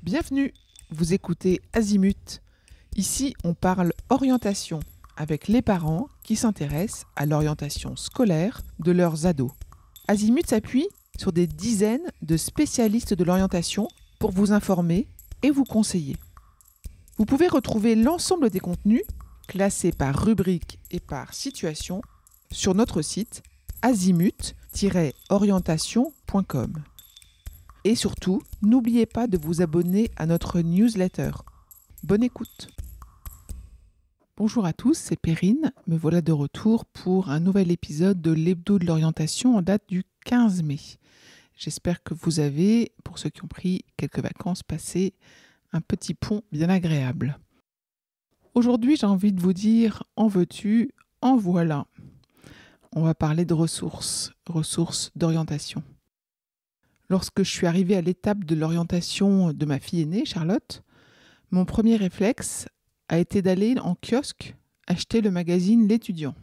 Bienvenue, vous écoutez Azimut. Ici, on parle orientation avec les parents qui s'intéressent à l'orientation scolaire de leurs ados. Azimut s'appuie sur des dizaines de spécialistes de l'orientation pour vous informer et vous conseiller. Vous pouvez retrouver l'ensemble des contenus, classés par rubrique et par situation, sur notre site azimut-orientation.com. Et surtout, n'oubliez pas de vous abonner à notre newsletter. Bonne écoute. Bonjour à tous, c'est Perrine. Me voilà de retour pour un nouvel épisode de l'Hebdo de l'orientation en date du 15 mai. J'espère que vous avez, pour ceux qui ont pris quelques vacances, passé un petit pont bien agréable. Aujourd'hui, j'ai envie de vous dire « en veux-tu, en voilà ». On va parler de ressources d'orientation. Lorsque je suis arrivée à l'étape de l'orientation de ma fille aînée, Charlotte, mon premier réflexe a été d'aller en kiosque acheter le magazine L'Étudiant.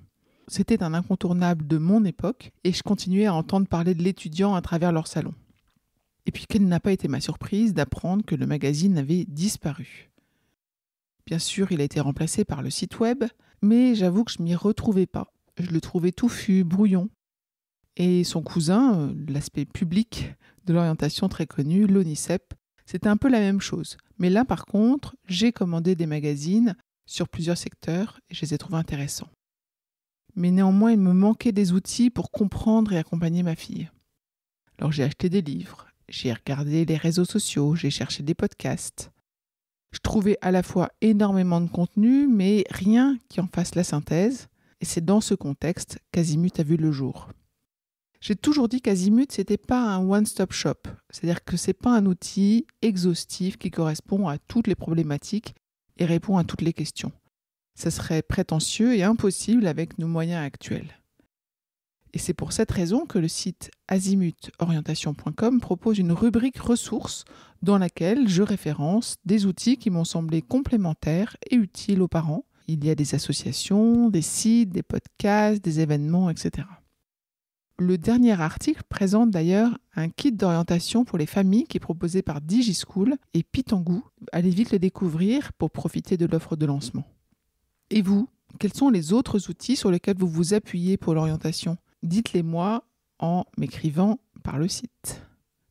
C'était un incontournable de mon époque et je continuais à entendre parler de l'Étudiant à travers leur salon. Et puis quelle n'a pas été ma surprise d'apprendre que le magazine avait disparu. Bien sûr, il a été remplacé par le site web, mais j'avoue que je m'y retrouvais pas. Je le trouvais touffu, brouillon. Et son cousin, l'aspect public de l'orientation très connu, l'ONICEP, c'était un peu la même chose. Mais là, par contre, j'ai commandé des magazines sur plusieurs secteurs et je les ai trouvés intéressants. Mais néanmoins, il me manquait des outils pour comprendre et accompagner ma fille. Alors j'ai acheté des livres, j'ai regardé les réseaux sociaux, j'ai cherché des podcasts. Je trouvais à la fois énormément de contenu, mais rien qui en fasse la synthèse. Et c'est dans ce contexte qu'Azimut a vu le jour. J'ai toujours dit qu'Azimut, ce n'était pas un one-stop shop. C'est-à-dire que ce n'est pas un outil exhaustif qui correspond à toutes les problématiques et répond à toutes les questions. Ça serait prétentieux et impossible avec nos moyens actuels. Et c'est pour cette raison que le site azimut-orientation.com propose une rubrique ressources dans laquelle je référence des outils qui m'ont semblé complémentaires et utiles aux parents. Il y a des associations, des sites, des podcasts, des événements, etc. Le dernier article présente d'ailleurs un kit d'orientation pour les familles qui est proposé par DigiSchool et Pitangou. Allez vite le découvrir pour profiter de l'offre de lancement. Et vous, quels sont les autres outils sur lesquels vous vous appuyez pour l'orientation ? Dites-les-moi en m'écrivant par le site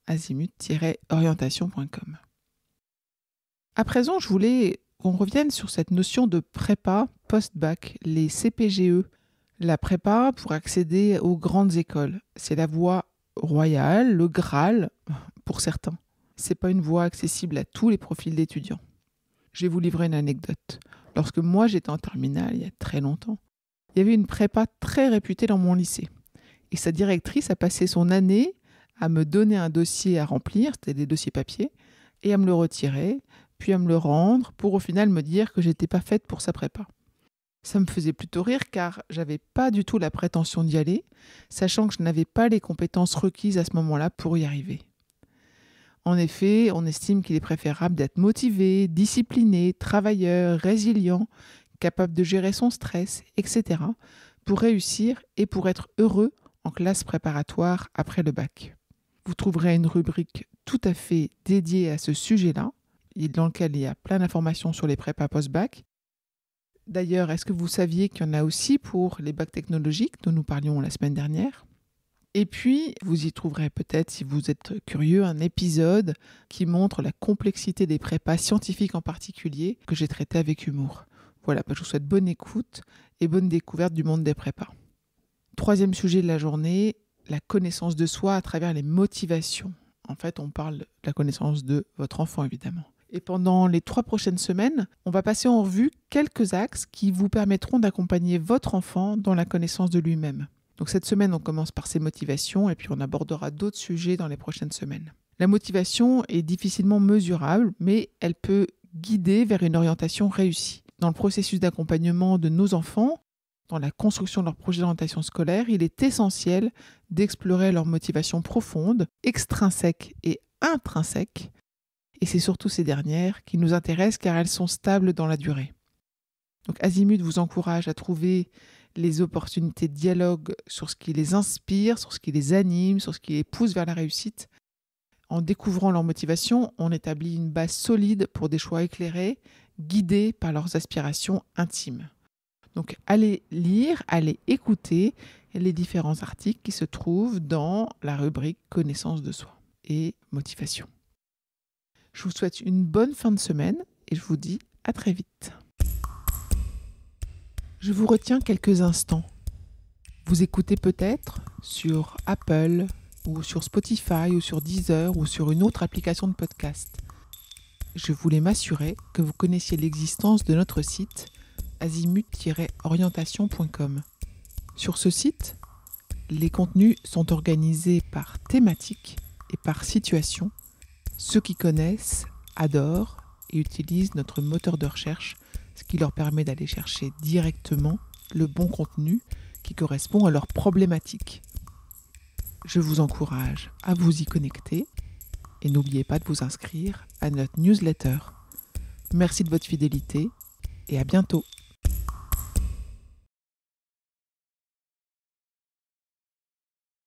azimut-orientation.com. À présent, je voulais qu'on revienne sur cette notion de prépa post-bac, les CPGE. La prépa pour accéder aux grandes écoles, c'est la voie royale, le Graal pour certains. C'est pas une voie accessible à tous les profils d'étudiants. Je vais vous livrer une anecdote. Lorsque moi j'étais en terminale, il y a très longtemps, il y avait une prépa très réputée dans mon lycée. Et sa directrice a passé son année à me donner un dossier à remplir, c'était des dossiers papier, et à me le retirer, puis à me le rendre, pour au final me dire que j'étais pas faite pour sa prépa. Ça me faisait plutôt rire car j'avais pas du tout la prétention d'y aller, sachant que je n'avais pas les compétences requises à ce moment-là pour y arriver. En effet, on estime qu'il est préférable d'être motivé, discipliné, travailleur, résilient, capable de gérer son stress, etc. pour réussir et pour être heureux en classe préparatoire après le bac. Vous trouverez une rubrique tout à fait dédiée à ce sujet-là, dans lequel il y a plein d'informations sur les prépas post-bac. D'ailleurs, est-ce que vous saviez qu'il y en a aussi pour les bacs technologiques dont nous parlions la semaine dernière ? Et puis, vous y trouverez peut-être, si vous êtes curieux, un épisode qui montre la complexité des prépas scientifiques en particulier, que j'ai traité avec humour. Voilà, je vous souhaite bonne écoute et bonne découverte du monde des prépas. Troisième sujet de la journée, la connaissance de soi à travers les motivations. En fait, on parle de la connaissance de votre enfant, évidemment. Et pendant les 3 prochaines semaines, on va passer en revue quelques axes qui vous permettront d'accompagner votre enfant dans la connaissance de lui-même. Donc cette semaine, on commence par ses motivations et puis on abordera d'autres sujets dans les prochaines semaines. La motivation est difficilement mesurable, mais elle peut guider vers une orientation réussie. Dans le processus d'accompagnement de nos enfants, dans la construction de leur projet d'orientation scolaire, il est essentiel d'explorer leurs motivations profondes, extrinsèques et intrinsèques. Et c'est surtout ces dernières qui nous intéressent car elles sont stables dans la durée. Donc Azimut vous encourage à trouver les opportunités de dialogue sur ce qui les inspire, sur ce qui les anime, sur ce qui les pousse vers la réussite, En découvrant leur motivation, on établit une base solide pour des choix éclairés, guidés par leurs aspirations intimes. Donc allez lire, allez écouter les différents articles qui se trouvent dans la rubrique Connaissance de soi et motivation. Je vous souhaite une bonne fin de semaine et je vous dis à très vite. Je vous retiens quelques instants. Vous écoutez peut-être sur Apple ou sur Spotify ou sur Deezer ou sur une autre application de podcast. Je voulais m'assurer que vous connaissiez l'existence de notre site azimut-orientation.com. Sur ce site, les contenus sont organisés par thématique et par situation. Ceux qui connaissent adorent et utilisent notre moteur de recherche, ce qui leur permet d'aller chercher directement le bon contenu qui correspond à leurs problématiques. Je vous encourage à vous y connecter et n'oubliez pas de vous inscrire à notre newsletter. Merci de votre fidélité et à bientôt.